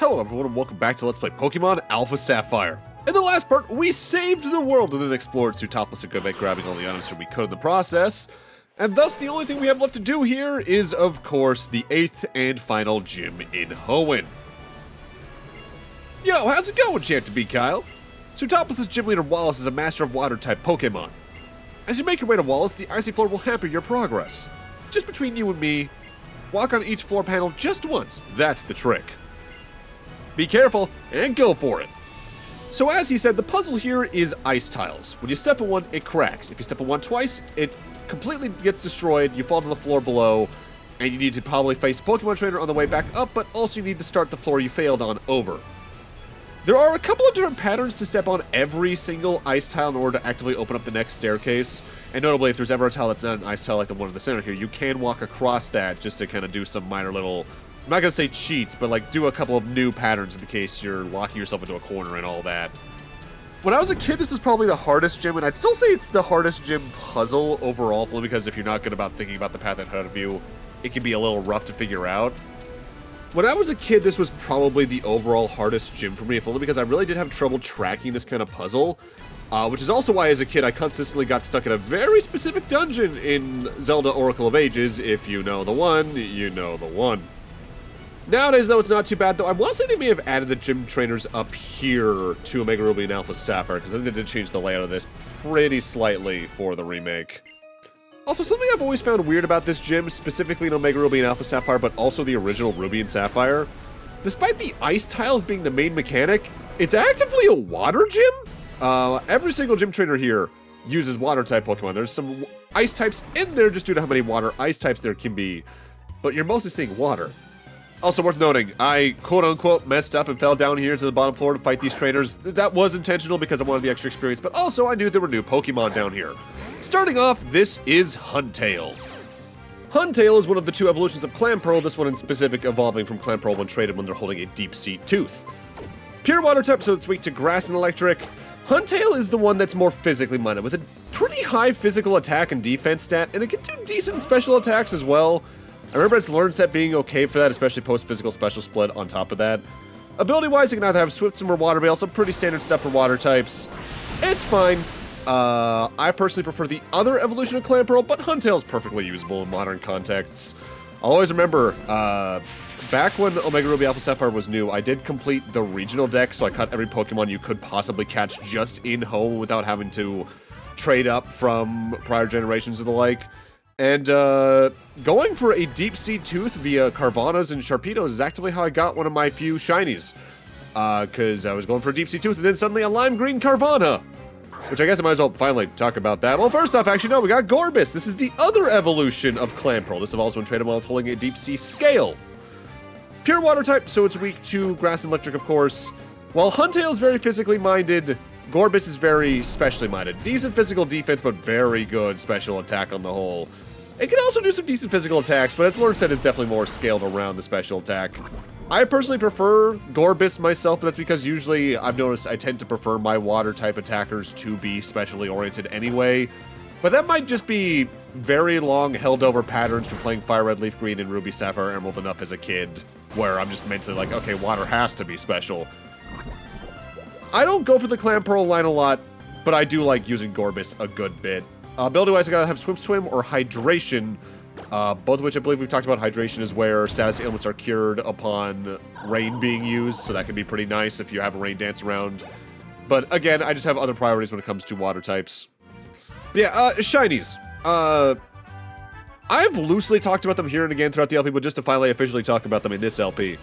Hello everyone and welcome back to Let's Play Pokemon Alpha Sapphire. In the last part, we saved the world and then explored Sootopolis Gym, grabbing all the items that we could in the process. And thus, the only thing we have left to do here is, of course, the 8th and final gym in Hoenn. Yo, how's it going, Chant-to-be Kyle? Sootopolis Gym Leader Wallace is a master of water-type Pokemon. As you make your way to Wallace, the icy floor will hamper your progress. Just between you and me, walk on each floor panel just once. That's the trick. Be careful, and go for it. So as he said, the puzzle here is ice tiles. When you step on one, it cracks. If you step on one twice, it completely gets destroyed, you fall to the floor below, and you need to probably face a Pokemon trainer on the way back up, but also you need to start the floor you failed on over. There are a couple of different patterns to step on every single ice tile in order to actively open up the next staircase, and notably if there's ever a tile that's not an ice tile like the one in the center here, you can walk across that just to kind of do some minor little, I'm not going to say cheats, but like do a couple of new patterns in the case you're locking yourself into a corner and all that. When I was a kid, this was probably the hardest gym, and I'd still say it's the hardest gym puzzle overall, only because if you're not good about thinking about the path ahead of you, it can be a little rough to figure out. When I was a kid, this was probably the overall hardest gym for me, if only because I really did have trouble tracking this kind of puzzle, which is also why as a kid I consistently got stuck in a very specific dungeon in Zelda Oracle of Ages. If you know the one, you know the one. Nowadays, though, it's not too bad, though. I want to say they may have added the gym trainers up here to Omega Ruby and Alpha Sapphire, because I think they did change the layout of this pretty slightly for the remake. Also, something I've always found weird about this gym, specifically in Omega Ruby and Alpha Sapphire, but also the original Ruby and Sapphire, despite the ice tiles being the main mechanic, it's actively a water gym? Every single gym trainer here uses water-type Pokemon. There's some ice types in there just due to how many water ice types there can be, but you're mostly seeing water. Also worth noting, I quote-unquote messed up and fell down here to the bottom floor to fight these trainers. That was intentional because I wanted the extra experience, but also I knew there were new Pokemon down here. Starting off, this is Huntail. Huntail is one of the two evolutions of Clamperl, this one in specific evolving from Clamperl when traded when they're holding a deep-sea tooth. Pure water type, so it's weak to grass and electric. Huntail is the one that's more physically minded, with a pretty high physical attack and defense stat, and it can do decent special attacks as well. I remember its learn set being okay for that, especially post-physical special split on top of that. Ability-wise, it can either have Swift Swim or Water Bail, some pretty standard stuff for water types. It's fine. I personally prefer the other evolution of Clamperl, but Huntail's perfectly usable in modern contexts. I'll always remember, back when Omega Ruby Alpha Sapphire was new, I did complete the regional deck, so I caught every Pokemon you could possibly catch just in Hoenn without having to trade up from prior generations or the like. And going for a deep-sea tooth via Carvanas and Sharpedos is actually how I got one of my few shinies. Because I was going for a deep-sea tooth and then suddenly a lime green Carvana. Which I guess I might as well finally talk about that. Well, first off, actually, no, we got Gorbis. This is the other evolution of Clamperl. This evolves when traded while it's holding a deep-sea scale. Pure water type, so it's weak to grass and electric, of course. While Huntail is very physically minded, Gorbis is very specially minded. Decent physical defense, but very good special attack on the whole. It can also do some decent physical attacks, but its learn set is definitely more scaled around the special attack. I personally prefer Gorbis myself, but that's because usually I've noticed I tend to prefer my water-type attackers to be specially oriented anyway. But that might just be very long held-over patterns from playing Fire Red, Leaf Green, and Ruby, Sapphire, Emerald enough as a kid, where I'm just mentally like, okay, water has to be special. I don't go for the Clamperl line a lot, but I do like using Gorbis a good bit. Ability-wise, I gotta have Swift Swim or Hydration, both of which I believe we've talked about. Hydration is where status ailments are cured upon rain being used, so that can be pretty nice if you have a rain dance around. But again, I just have other priorities when it comes to water types. But yeah, shinies. I've loosely talked about them here and again throughout the LP, but just to finally officially talk about them in this LP.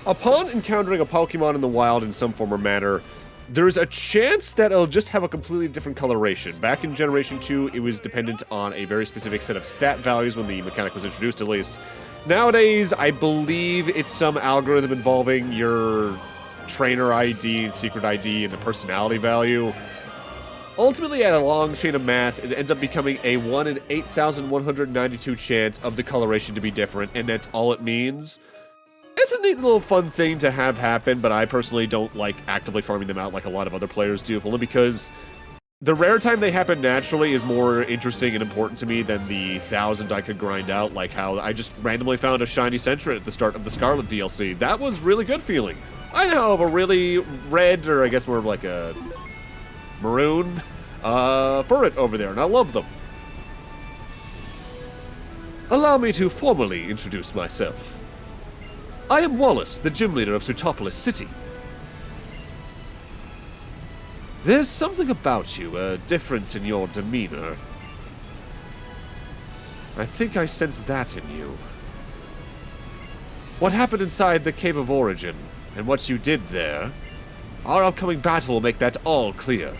Upon encountering a Pokemon in the wild in some form or manner, there's a chance that it'll just have a completely different coloration. Back in Generation 2, it was dependent on a very specific set of stat values when the mechanic was introduced, at least. Nowadays, I believe it's some algorithm involving your trainer ID and secret ID and the personality value. Ultimately, at a long chain of math, it ends up becoming a 1 in 8,192 chance of the coloration to be different, and that's all it means. It's a neat little fun thing to have happen, but I personally don't like actively farming them out like a lot of other players do, only because The rare time they happen naturally is more interesting and important to me than the 1,000 I could grind out, like how I just randomly found a shiny Sentret at the start of the Scarlet DLC. That was really good feeling. I now have a really red, or I guess more of like a maroon, Furret over there, and I love them. Allow me to formally introduce myself. I am Wallace, the gym leader of Sootopolis City. There's something about you, a difference in your demeanor. I think I sense that in you. What happened inside the Cave of Origin, and what you did there, our upcoming battle will make that all clear.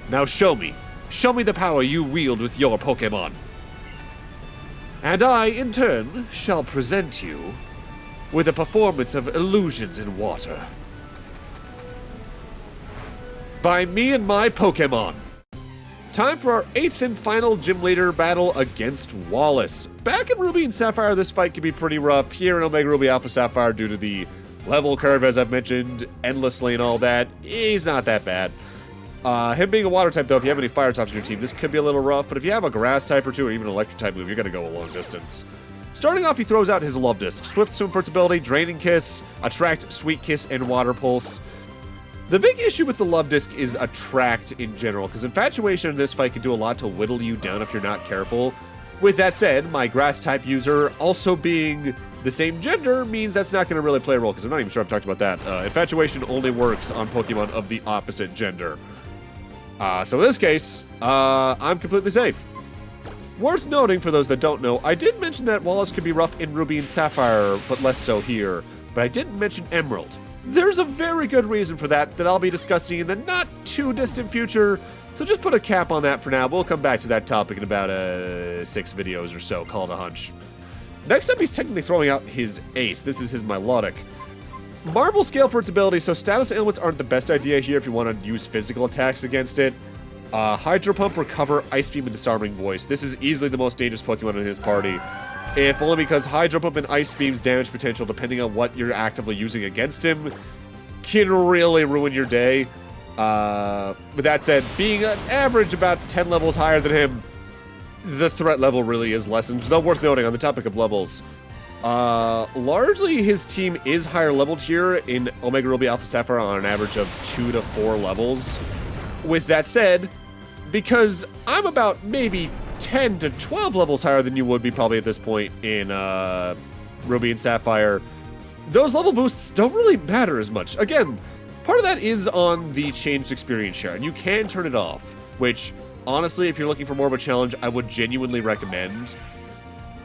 Now show me the power you wield with your Pokémon. And I, in turn, shall present you with a performance of illusions in water. By me and my Pokémon. Time for our 8th and final gym leader battle against Wallace. Back in Ruby and Sapphire, this fight can be pretty rough. Here in Omega Ruby Alpha Sapphire, due to the level curve, as I've mentioned, endlessly and all that, he's not that bad. Him being a water type, though, if you have any fire types on your team, this could be a little rough, but if you have a grass type or two, or even an electric type move, you're gonna go a long distance. Starting off, he throws out his Love Disc. Swift Swim for its ability, Draining Kiss, Attract, Sweet Kiss, and Water Pulse. The big issue with the Love Disc is Attract in general, because Infatuation in this fight can do a lot to whittle you down if you're not careful. With that said, my grass type user also being the same gender means that's not going to really play a role, because I'm not even sure I've talked about that. Infatuation only works on Pokemon of the opposite gender. So in this case, I'm completely safe. Worth noting, for those that don't know, I did mention that Wallace could be rough in Ruby and Sapphire, but less so here. But I didn't mention Emerald. There's a very good reason for that I'll be discussing in the not-too-distant future, so just put a cap on that for now. We'll come back to that topic in about 6 videos or so, call it a hunch. Next up, he's technically throwing out his Ace. This is his Milotic. Marble Scale for its ability, so status ailments aren't the best idea here if you want to use physical attacks against it. Hydro Pump, Recover, Ice Beam, and Disarming Voice. This is easily the most dangerous Pokemon in his party. If only because Hydro Pump and Ice Beam's damage potential, depending on what you're actively using against him, can really ruin your day. With that said, being an average about 10 levels higher than him, the threat level really is lessened. Though worth noting, on the topic of levels, largely his team is higher leveled here in Omega Ruby Alpha Sapphire on an average of 2 to 4 levels. With that said, because I'm about maybe 10 to 12 levels higher than you would be probably at this point in Ruby and Sapphire, those level boosts don't really matter as much. Again, part of that is on the changed experience share, and you can turn it off, which, honestly, if you're looking for more of a challenge, I would genuinely recommend.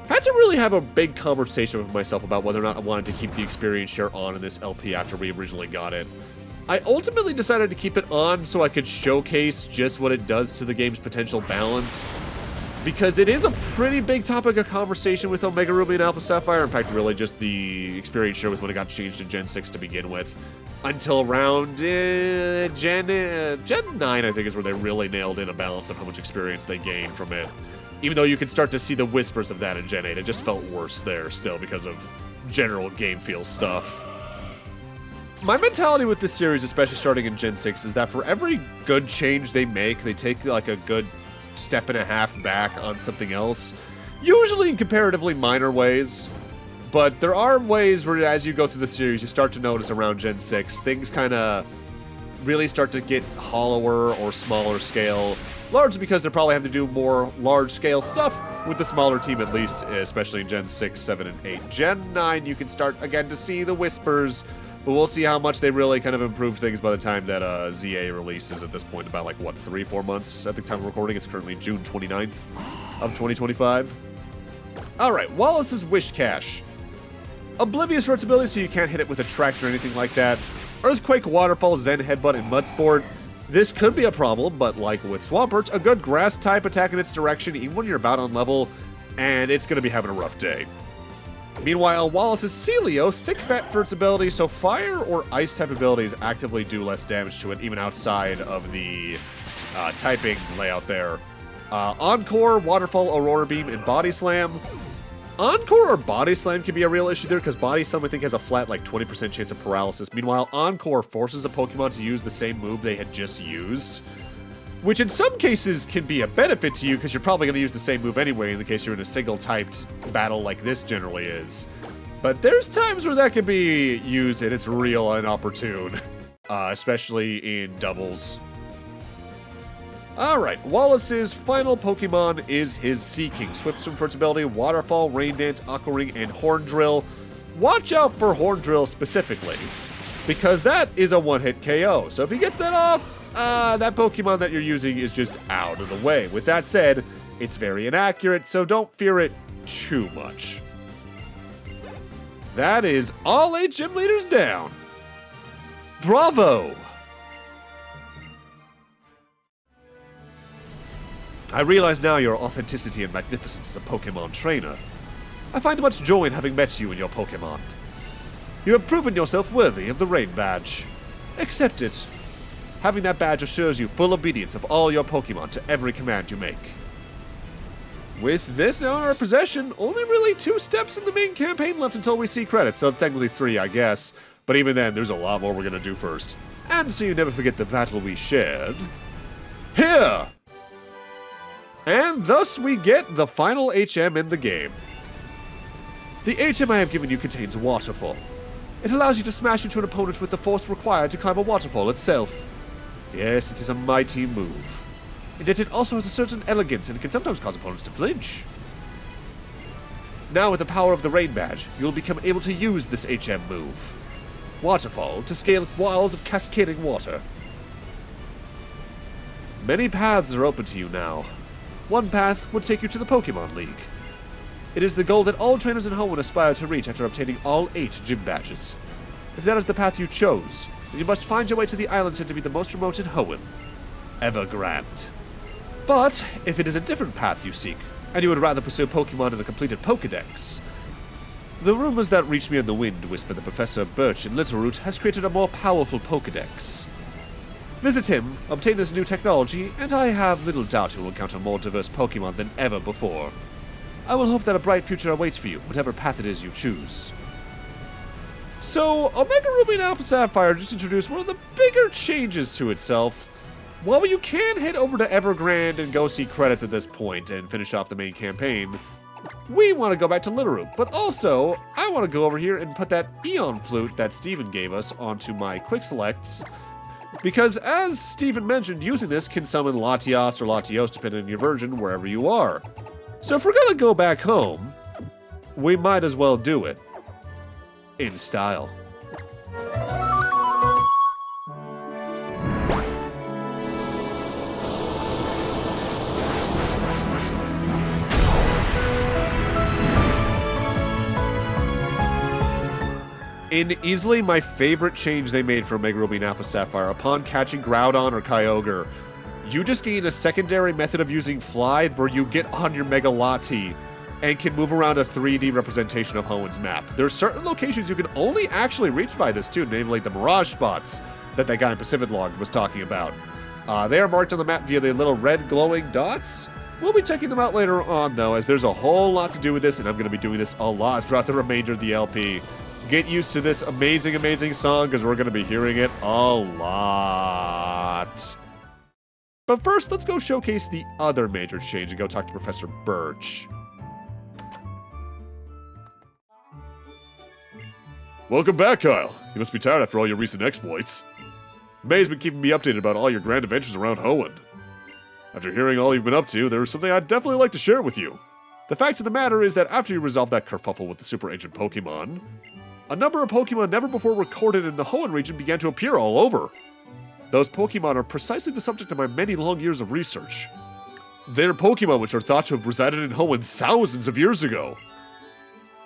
Had to really have a big conversation with myself about whether or not I wanted to keep the experience share on in this LP after we originally got it. I ultimately decided to keep it on so I could showcase just what it does to the game's potential balance, because it is a pretty big topic of conversation with Omega Ruby and Alpha Sapphire. In fact, really just the experience share with when it got changed to Gen 6 to begin with, until around Gen 9, I think, is where they really nailed in a balance of how much experience they gained from it. Even though you can start to see the whispers of that in Gen 8, it just felt worse there still because of general game feel stuff. My mentality with this series, especially starting in Gen 6, is that for every good change they make, they take like a good step and a half back on something else, usually in comparatively minor ways. But there are ways where, as you go through the series, you start to notice around Gen 6, things kind of really start to get hollower or smaller scale, largely because they're probably having to do more large-scale stuff with the smaller team, at least, especially in Gen 6, 7, and 8. Gen 9, you can start, again, to see the whispers, but we'll see how much they really kind of improve things by the time that ZA releases at this point, about, like, what, 3-4 months at the time of recording? It's currently June 29th of 2025. Alright, Wallace's Wish Cache. Oblivious for its ability, so you can't hit it with a tract or anything like that. Earthquake, Waterfall, Zen Headbutt, and Mud Sport. This could be a problem, but like with Swampert, a good grass type attack in its direction, even when you're about on level, and it's going to be having a rough day. Meanwhile, Wallace's Celio, thick fat for its ability, so fire or ice type abilities actively do less damage to it, even outside of the typing layout there. Encore, Waterfall, Aurora Beam, and Body Slam. Encore or Body Slam can be a real issue there, because Body Slam, I think, has a flat, like, 20% chance of paralysis. Meanwhile, Encore forces a Pokemon to use the same move they had just used. which in some cases can be a benefit to you because you're probably going to use the same move anyway in the case you're in a single-typed battle like this generally is. But there's times where that can be used and it's real inopportune, especially in doubles. Alright, Wallace's final Pokemon is his Seaking. Swift Swim for its ability, Waterfall, Rain Dance, Aqua Ring, and Horn Drill. Watch out for Horn Drill specifically, because that is a one-hit KO. So if he gets that off, that Pokemon that you're using is just out of the way. With that said, it's very inaccurate, so don't fear it too much. That is all 8 gym leaders down. Bravo! I realize now your authenticity and magnificence as a Pokemon trainer. I find much joy in having met you and your Pokemon. You have proven yourself worthy of the Rain Badge. Accept it. Having that badge assures you full obedience of all your Pokemon to every command you make. With this now in our possession, only really 2 steps in the main campaign left until we see credits, so technically 3, I guess. But even then, there's a lot more we're gonna do first. And so you never forget the battle we shared. Here! And thus we get the final HM in the game. The HM I have given you contains Waterfall. It allows you to smash into an opponent with the force required to climb a waterfall itself. Yes, it is a mighty move. And yet it also has a certain elegance and can sometimes cause opponents to flinch. Now with the power of the Rain Badge, you will become able to use this HM move. Waterfall to scale walls of cascading water. Many paths are open to you now. One path would take you to the Pokémon League. It is the goal that all trainers in Hoenn aspire to reach after obtaining all 8 gym badges. If that is the path you chose, then you must find your way to the island said to be the most remote in Hoenn, Evergrande. But if it is a different path you seek, and you would rather pursue Pokémon in a completed Pokédex, the rumors that reach me in the wind whisper that Professor Birch in Littleroot has created a more powerful Pokédex. Visit him, obtain this new technology, and I have little doubt you will encounter more diverse Pokémon than ever before. I will hope that a bright future awaits for you, whatever path it is you choose. So, Omega Ruby and Alpha Sapphire just introduced one of the bigger changes to itself. While you can head over to Evergrande and go see credits at this point and finish off the main campaign, we want to go back to Littleroot, but also, I want to go over here and put that Eon Flute that Steven gave us onto my Quick Selects, because as Steven mentioned, using this can summon Latios or Latios depending on your version wherever you are. So if we're gonna go back home, we might as well do it in style. In easily my favorite change they made for Omega Ruby and Alpha Sapphire, upon catching Groudon or Kyogre, you just gain a secondary method of using Fly where you get on your Mega Lati and can move around a 3D representation of Hoenn's map. There are certain locations you can only actually reach by this too, namely the Mirage spots that guy in Pacific Log was talking about. They are marked on the map via the little red glowing dots. We'll be checking them out later on though, as there's a whole lot to do with this, and I'm going to be doing this a lot throughout the remainder of the LP. Get used to this amazing, amazing song, because we're going to be hearing it a lot. But first, let's go showcase the other major change and go talk to Professor Birch. Welcome back, Kyle. You must be tired after all your recent exploits. May's been keeping me updated about all your grand adventures around Hoenn. After hearing all you've been up to, there's something I'd definitely like to share with you. The fact of the matter is that after you resolved that kerfuffle with the super ancient Pokemon, a number of Pokemon never before recorded in the Hoenn region began to appear all over. Those Pokemon are precisely the subject of my many long years of research. They're Pokemon which are thought to have resided in Hoenn thousands of years ago.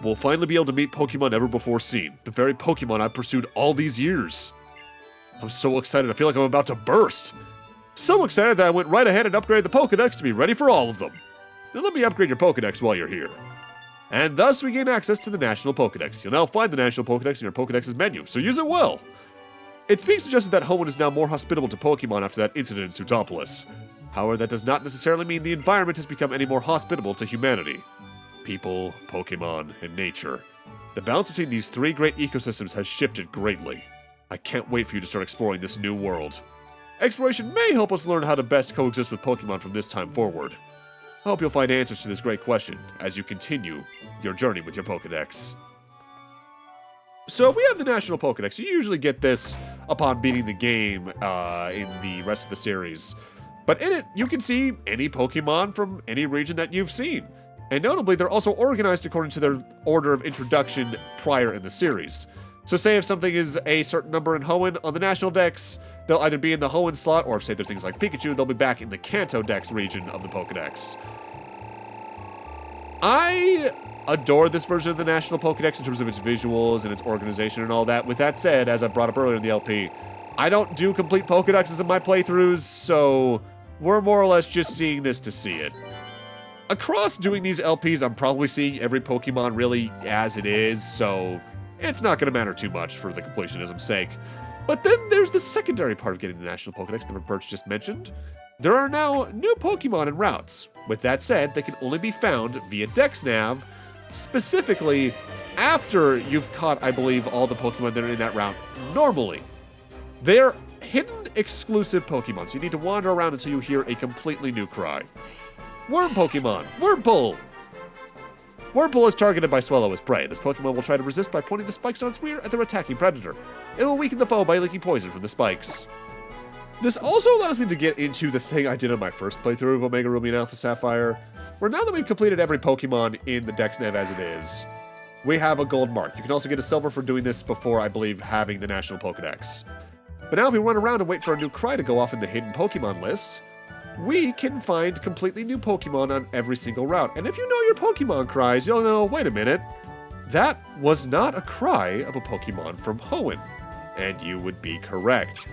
We'll finally be able to meet Pokemon never before seen, the very Pokemon I've pursued all these years. I'm so excited, I feel like I'm about to burst. So excited that I went right ahead and upgraded the Pokedex to be ready for all of them. Now let me upgrade your Pokedex while you're here. And thus we gain access to the National Pokedex. You'll now find the National Pokedex in your Pokedex's menu, so use it well. It's being suggested that Hoenn is now more hospitable to Pokemon after that incident in Sootopolis. However, that does not necessarily mean the environment has become any more hospitable to humanity. People, Pokemon, and nature. The balance between these 3 great ecosystems has shifted greatly. I can't wait for you to start exploring this new world. Exploration may help us learn how to best coexist with Pokemon from this time forward. I hope you'll find answers to this great question as you continue your journey with your Pokedex. So we have the National Pokedex. You usually get this upon beating the game in the rest of the series. But in it, you can see any Pokemon from any region that you've seen. And notably, they're also organized according to their order of introduction prior in the series. So say if something is a certain number in Hoenn on the National Dex, they'll either be in the Hoenn slot, or if say they're things like Pikachu, they'll be back in the Kanto Dex region of the Pokedex. I adore this version of the National Pokedex in terms of its visuals and its organization and all that. With that said, as I brought up earlier in the LP, I don't do complete Pokedexes in my playthroughs, so we're more or less just seeing this to see it. Across doing these LPs, I'm probably seeing every Pokemon really as it is, so it's not going to matter too much for the completionism's sake. But then there's the secondary part of getting the National Pokedex that Birch just mentioned. There are now new Pokemon and routes. With that said, they can only be found via DexNav, specifically after you've caught, I believe, all the Pokemon that are in that route normally. They're hidden exclusive Pokemon, so you need to wander around until you hear a completely new cry. Worm Pokemon, Wurmple! Wurmple is targeted by Swellow as prey. This Pokemon will try to resist by pointing the spikes on its rear at their attacking predator. It will weaken the foe by leaking poison from the spikes. This also allows me to get into the thing I did on my first playthrough of Omega Ruby and Alpha Sapphire, where now that we've completed every Pokemon in the DexNav as it is, we have a gold mark. You can also get a silver for doing this before, I believe, having the National Pokedex. But now if we run around and wait for a new cry to go off in the hidden Pokemon list, we can find completely new Pokemon on every single route. And if you know your Pokemon cries, you'll know, wait a minute, that was not a cry of a Pokemon from Hoenn. And you would be correct.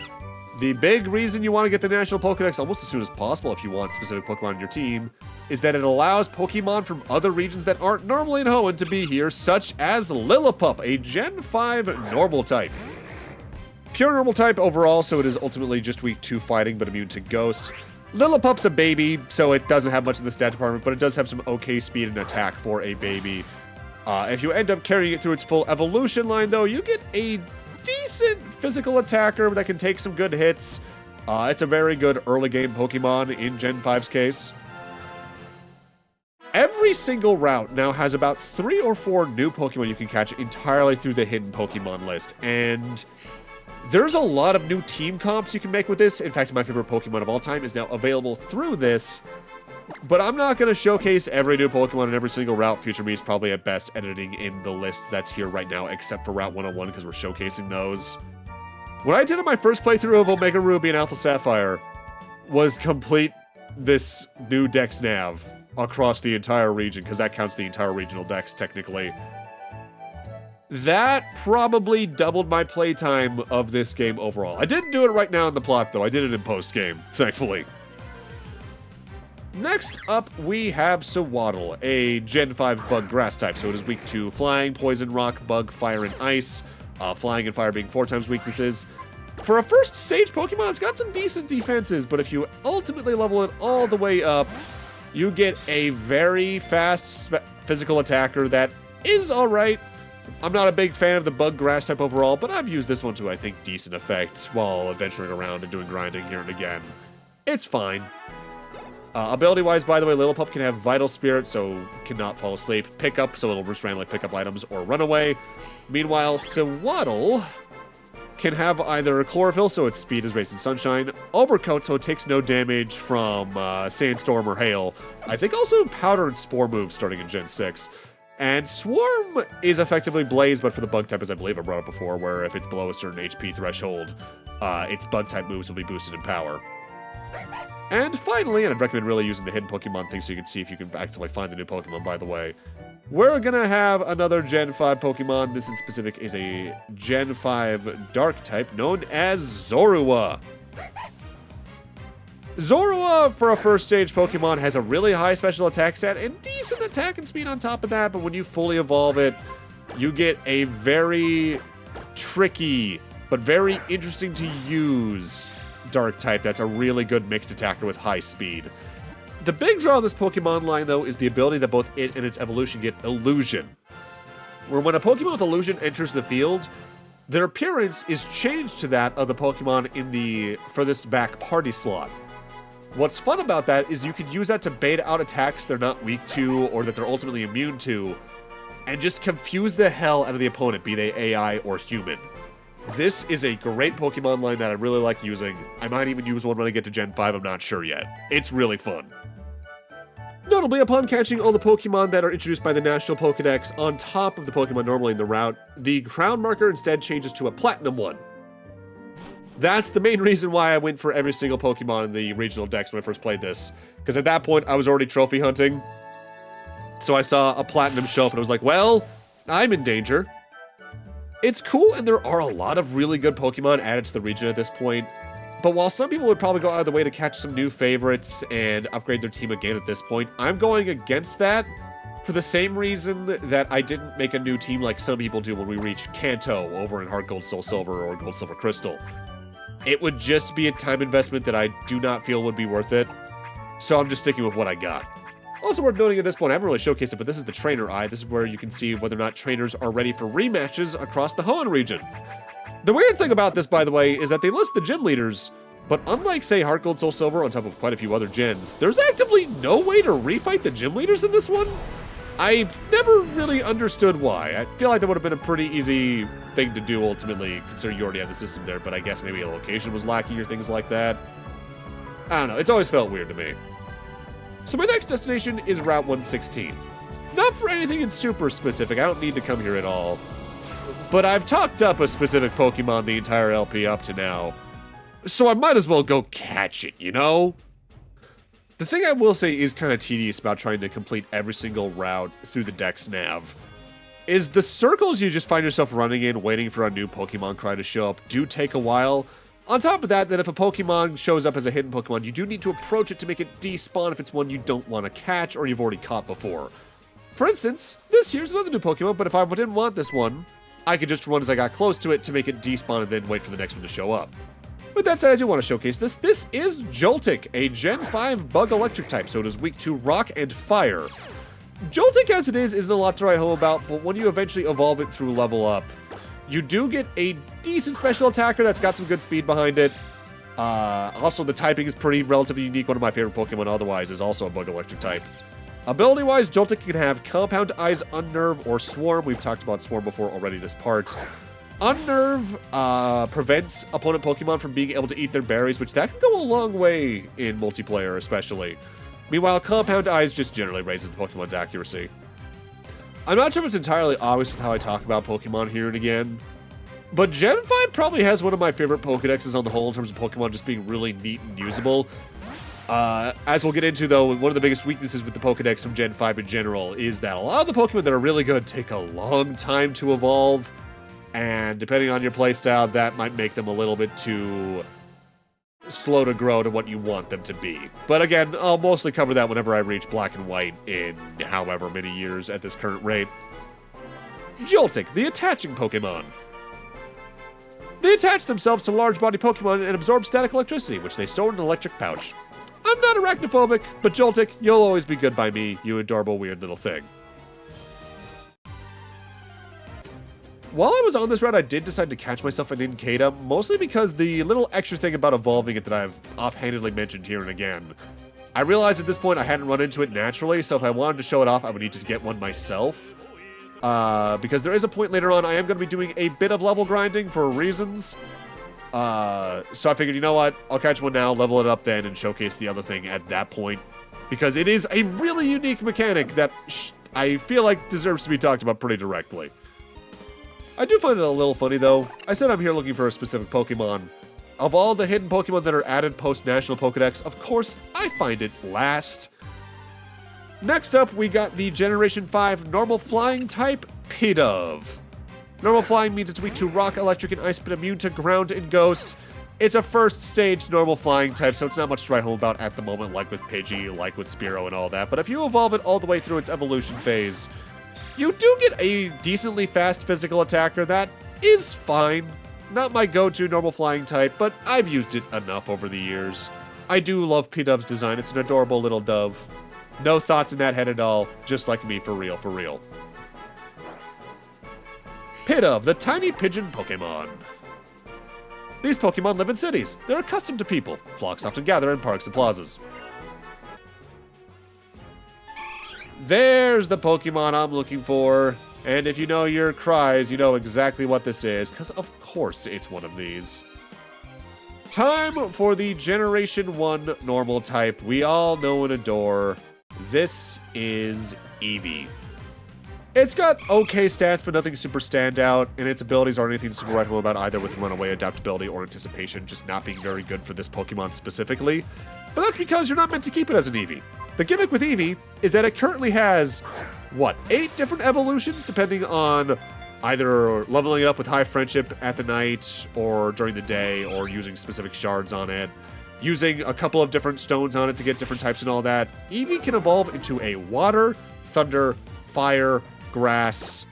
The big reason you want to get the National Pokedex almost as soon as possible if you want specific Pokemon on your team is that it allows Pokemon from other regions that aren't normally in Hoenn to be here, such as Lillipup, a Gen 5 normal type. Pure normal type overall, so it is ultimately just weak 2 fighting but immune to Ghost. Lillipup's a baby, so it doesn't have much in the stat department, but it does have some okay speed and attack for a baby. If you end up carrying it through its full evolution line, though, you get a decent physical attacker that can take some good hits. It's a very good early game Pokemon in Gen 5's case. Every single route now has about 3 or 4 new Pokemon you can catch entirely through the hidden Pokemon list, and there's a lot of new team comps you can make with this. In fact, my favorite Pokemon of all time is now available through this, but I'm not going to showcase every new Pokemon in every single route. Future me is probably at best editing in the list that's here right now, except for Route 101, because we're showcasing those. What I did in my first playthrough of Omega Ruby and Alpha Sapphire was complete this new DexNav across the entire region, because that counts the entire regional Dex, technically. That probably doubled my playtime of this game overall. I didn't do it right now in the plot, though. I did it in post-game, thankfully. Next up, we have Sewaddle, a Gen 5 bug grass type, so it is weak to flying, poison, rock, bug, fire, and ice. Flying and fire being 4 times weaknesses. For a first stage Pokemon, it's got some decent defenses, but if you ultimately level it all the way up, you get a very fast physical attacker that is alright. I'm not a big fan of the bug grass type overall, but I've used this one to, I think, decent effect while adventuring around and doing grinding here and again. It's fine. Ability-wise, by the way, Lillipup can have Vital Spirit, so cannot fall asleep. Pickup, so it'll just randomly pick up items, or run away. Meanwhile, Sewaddle can have either Chlorophyll, so its speed is Race and Sunshine, Overcoat, so it takes no damage from Sandstorm or Hail. I think also Powder and Spore moves starting in Gen 6. And Swarm is effectively Blaze, but for the bug type, as I believe I brought up before, where if it's below a certain HP threshold, its bug type moves will be boosted in power. And finally, and I'd recommend really using the hidden Pokemon thing so you can see if you can actively find the new Pokemon, by the way, we're gonna have another Gen 5 Pokemon. This in specific is a Gen 5 Dark type known as Zorua. Zorua, for a first stage Pokemon, has a really high special attack stat and decent attack and speed on top of that, but when you fully evolve it, you get a very tricky, but very interesting to use Dark type that's a really good mixed attacker with high speed. The big draw of this Pokemon line, though, is the ability that both it and its evolution get Illusion. Where when a Pokemon with Illusion enters the field, Their appearance is changed to that of the Pokemon in the furthest back party slot. What's fun about that is you can use that to bait out attacks they're not weak to or that they're ultimately immune to, and just confuse the hell out of the opponent, be they AI or human. This is a great Pokemon line that I really like using. I might even use one when I get to Gen 5, I'm not sure yet. It's really fun. Notably, upon catching all the Pokemon that are introduced by the National Pokedex on top of the Pokemon normally in the route, the crown marker instead changes to a Platinum one. That's the main reason why I went for every single Pokemon in the regional decks when I first played this, because at that point I was already trophy hunting. So I saw a Platinum show up and I was like, well, I'm in danger. It's cool, and there are a lot of really good Pokemon added to the region at this point. But while some people would probably go out of the way to catch some new favorites and upgrade their team again at this point, I'm going against that for the same reason that I didn't make a new team like some people do when we reach Kanto over in Heart Gold Soul Silver or Gold Silver Crystal. It would just be a time investment that I do not feel would be worth it, so I'm just sticking with what I got. Also worth noting at this point, I haven't really showcased it, but this is the Trainer Eye. This is where you can see whether or not trainers are ready for rematches across the Hoenn region. The weird thing about this, by the way, is that they list the gym leaders, but unlike, say, Heart Gold Soul Silver on top of quite a few other gens, there's actively no way to refight the gym leaders in this one. I've never really understood why. I feel like that would have been a pretty easy thing to do ultimately, considering you already have the system there, but I guess maybe a location was lacking or things like that. I don't know, it's always felt weird to me. So my next destination is Route 116. Not for anything in super specific, I don't need to come here at all. But I've talked up a specific Pokemon the entire LP up to now, so I might as well go catch it, you know? The thing I will say is kind of tedious about trying to complete every single route through the Dex Nav is the circles you just find yourself running in waiting for a new Pokemon cry to show up do take a while. On top of that, if a Pokemon shows up as a hidden Pokemon, you do need to approach it to make it despawn if it's one you don't want to catch or you've already caught before. For instance, this here's another new Pokemon, but if I didn't want this one, I could just run as I got close to it to make it despawn and then wait for the next one to show up. With that said, I do want to showcase this. This is Joltik, a Gen 5 bug electric type, so it is weak to rock and fire. Joltik as it is isn't a lot to write home about, but when you eventually evolve it through level up, you do get a decent special attacker that's got some good speed behind it. Also, the typing is pretty relatively unique. One of my favorite Pokemon otherwise is also a bug electric type. Ability-wise, Joltik can have Compound Eyes, Unnerve, or Swarm. We've talked about Swarm before already this part. Unnerve prevents opponent Pokemon from being able to eat their berries, which that can go a long way in multiplayer especially. Meanwhile, Compound Eyes just generally raises the Pokemon's accuracy. I'm not sure if it's entirely obvious with how I talk about Pokemon here and again, but Gen 5 probably has one of my favorite Pokedexes on the whole in terms of Pokemon just being really neat and usable. As we'll get into, though, one of the biggest weaknesses with the Pokedex from Gen 5 in general is that a lot of the Pokemon that are really good take a long time to evolve, and depending on your playstyle, that might make them a little bit too slow to grow to what you want them to be. But again, I'll mostly cover that whenever I reach Black and White in however many years at this current rate. Joltik, the attaching Pokemon. They attach themselves to large body Pokemon and absorb static electricity, which they store in an electric pouch. I'm not arachnophobic, but Joltik, you'll always be good by me, you adorable weird little thing. While I was on this route, I did decide to catch myself an Incada, mostly because the little extra thing about evolving it that I've offhandedly mentioned here and again. I realized at this point I hadn't run into it naturally, so if I wanted to show it off, I would need to get one myself. Because there is a point later on I am going to be doing a bit of level grinding for reasons. So I figured, you know what, I'll catch one now, level it up then, and showcase the other thing at that point. Because it is a really unique mechanic that I feel like deserves to be talked about pretty directly. I do find it a little funny, though. I said I'm here looking for a specific Pokemon. Of all the hidden Pokemon that are added post-National Pokedex, of course, I find it last. Next up, we got the Generation 5 Normal Flying type, Pidove. Normal Flying means it's weak to Rock, Electric, and Ice, but immune to Ground and Ghost. It's a first stage Normal Flying type, so it's not much to write home about at the moment, like with Pidgey, like with Spearow and all that. But if you evolve it all the way through its evolution phase, you do get a decently fast physical attacker that is fine. Not my go-to normal flying type, but I've used it enough over the years. I do love Pidove's design. It's an adorable little dove. No thoughts in that head at all, just like me, for real, for real. Pidove, the tiny pigeon Pokémon. These Pokémon live in cities. They're accustomed to people. Flocks often gather in parks and plazas. There's the Pokemon I'm looking for. And if you know your cries, you know exactly what this is, because of course it's one of these. Time for the Generation 1 normal type we all know and adore. This is Eevee. It's got okay stats, but nothing super standout, and its abilities aren't anything to super write home about either with runaway, adaptability, or anticipation, just not being very good for this Pokemon specifically. But that's because you're not meant to keep it as an Eevee. The gimmick with Eevee is that it currently has, 8 different evolutions, depending on either leveling up with High Friendship at the night, or during the day, or using specific shards on it, using a couple of different stones on it to get different types and all that. Eevee can evolve into a Water, Thunder, Fire, Grass,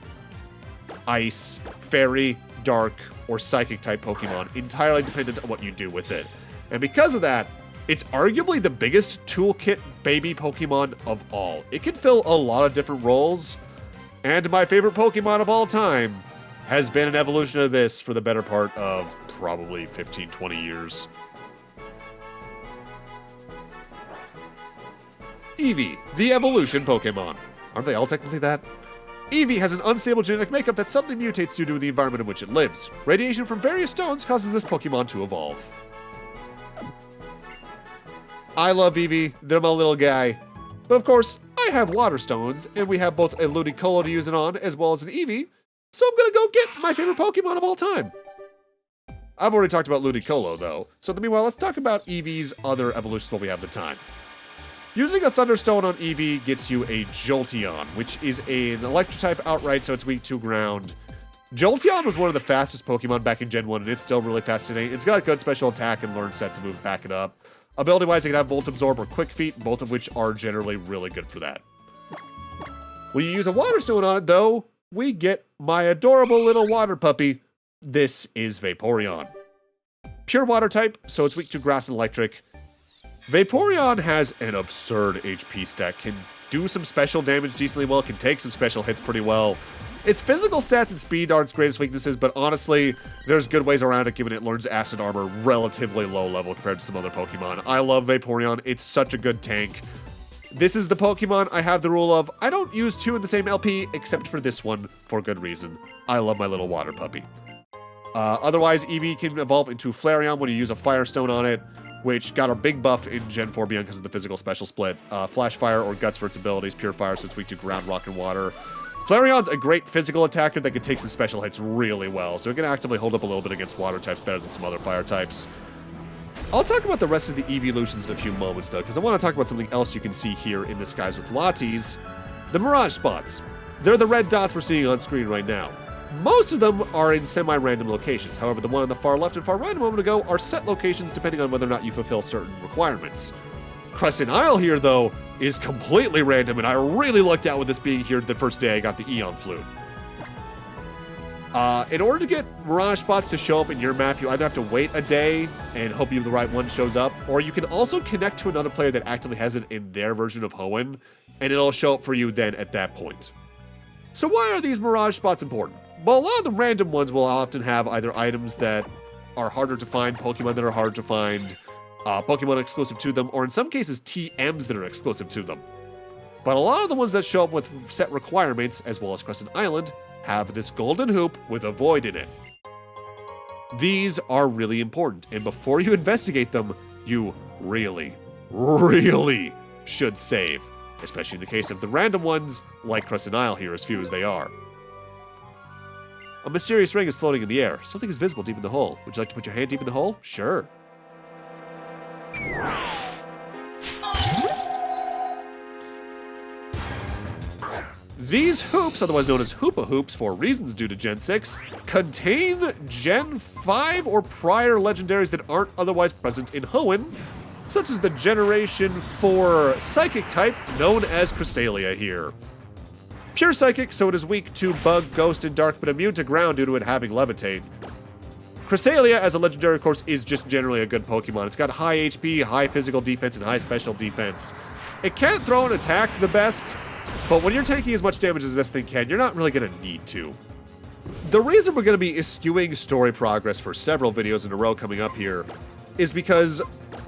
Ice, Fairy, Dark, or Psychic type Pokemon, entirely dependent on what you do with it. And because of that, it's arguably the biggest toolkit baby Pokemon of all. It can fill a lot of different roles, and my favorite Pokemon of all time has been an evolution of this for the better part of probably 15, 20 years. Eevee, the evolution Pokemon. Aren't they all technically that? Eevee has an unstable genetic makeup that suddenly mutates due to the environment in which it lives. Radiation from various stones causes this Pokemon to evolve. I love Eevee, they're my little guy. But of course, I have water stones, and we have both a Ludicolo to use it on, as well as an Eevee, so I'm gonna go get my favorite Pokemon of all time. I've already talked about Ludicolo, though, so meanwhile, let's talk about Eevee's other evolutions while we have the time. Using a Thunderstone on Eevee gets you a Jolteon, which is an Electric type outright, so it's weak to ground. Jolteon was one of the fastest Pokemon back in Gen 1, and it's still really fast today. It's got a good special attack and learn set to move back it up. Ability-wise, it can have Volt Absorb or Quick Feet, both of which are generally really good for that. When you use a Water Stone on it, though, we get my adorable little water puppy. This is Vaporeon. Pure Water type, so it's weak to Grass and Electric. Vaporeon has an absurd HP stack, can do some special damage decently well, can take some special hits pretty well. Its physical stats and speed are its greatest weaknesses, but honestly, there's good ways around it given it learns Acid Armor relatively low level compared to some other Pokemon. I love Vaporeon, it's such a good tank. This is the Pokemon I have the rule of, I don't use 2 in the same LP, except for this one, for good reason. I love my little water puppy. Otherwise, Eevee can evolve into Flareon when you use a Firestone on it, which got a big buff in Gen 4 Beyond because of the physical special split. Flash Fire or Guts for its abilities, Pure Fire so it's weak to ground, rock, and water. Flareon's a great physical attacker that can take some special hits really well, so it can actively hold up a little bit against water types better than some other fire types. I'll talk about the rest of the evolutions in a few moments, though, because I want to talk about something else you can see here in the skies with Lattes. The Mirage Spots. They're the red dots we're seeing on screen right now. Most of them are in semi-random locations. However, the one on the far left and far right a moment ago are set locations depending on whether or not you fulfill certain requirements. Crescent Isle here, though, is completely random, and I really lucked out with this being here the first day I got the Eon Flute. In order to get Mirage Spots to show up in your map, you either have to wait a day and hope the right one shows up, or you can also connect to another player that actively has it in their version of Hoenn, and it'll show up for you then at that point. So why are these Mirage Spots important? Well, a lot of the random ones will often have either items that are harder to find, Pokemon that are hard to find, Pokemon exclusive to them, or in some cases, TMs that are exclusive to them. But a lot of the ones that show up with set requirements, as well as Crescent Island, have this golden hoop with a void in it. These are really important, and before you investigate them, you really, really should save. Especially in the case of the random ones, like Crescent Isle here, as few as they are. A mysterious ring is floating in the air. Something is visible deep in the hole. Would you like to put your hand deep in the hole? Sure. These hoops, otherwise known as Hoopa Hoops for reasons due to Gen 6, contain Gen 5 or prior legendaries that aren't otherwise present in Hoenn, such as the Generation 4 Psychic type known as Cresselia here. Pure Psychic, so it is weak to Bug, Ghost, and Dark, but immune to ground due to it having Levitate. Cresselia, as a legendary, of course, is just generally a good Pokemon. It's got high HP, high physical defense, and high special defense. It can't throw an attack the best, but when you're taking as much damage as this thing can, you're not really going to need to. The reason we're going to be eschewing story progress for several videos in a row coming up here is because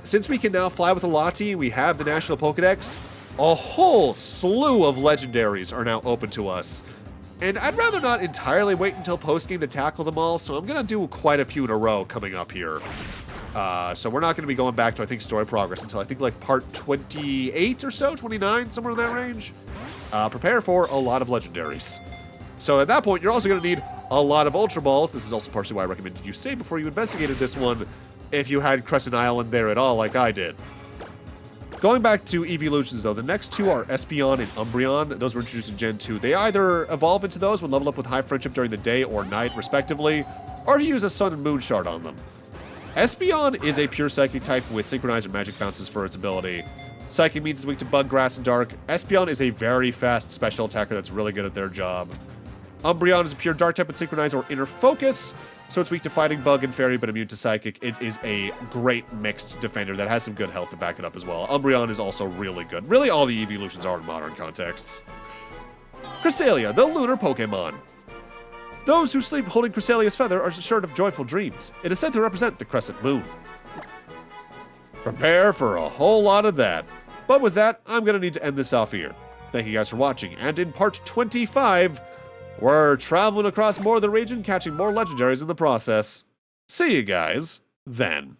since we can now fly with a Lati, we have the National Pokedex, a whole slew of legendaries are now open to us. And I'd rather not entirely wait until post-game to tackle them all, so I'm going to do quite a few in a row coming up here. So we're not going to be going back to, I think, story progress until I think like part 28 or so, 29, somewhere in that range. Prepare for a lot of legendaries. So at that point, you're also going to need a lot of Ultra Balls. This is also partially why I recommended you save before you investigated this one, if you had Crescent Island there at all like I did. Going back to evolutions, though, the next two are Espeon and Umbreon. Those were introduced in Gen 2. They either evolve into those when level up with High Friendship during the day or night, respectively, or if you use a Sun and Moon Shard on them. Espeon is a pure Psychic type with Synchronizer Magic Bounces for its ability. Psychic means it's weak to Bug, Grass, and Dark. Espeon is a very fast special attacker that's really good at their job. Umbreon is a pure Dark type with Synchronizer or Inner Focus, so it's weak to Fighting, Bug, and Fairy, but immune to Psychic. It is a great mixed defender that has some good health to back it up as well. Umbreon is also really good. Really, all the evolutions are in modern contexts. Cresselia, the lunar Pokemon. Those who sleep holding Cresselia's feather are assured of joyful dreams. It is said to represent the crescent moon. Prepare for a whole lot of that. But with that, I'm going to need to end this off here. Thank you guys for watching, and in part 25, we're traveling across more of the region, catching more legendaries in the process. See you guys then.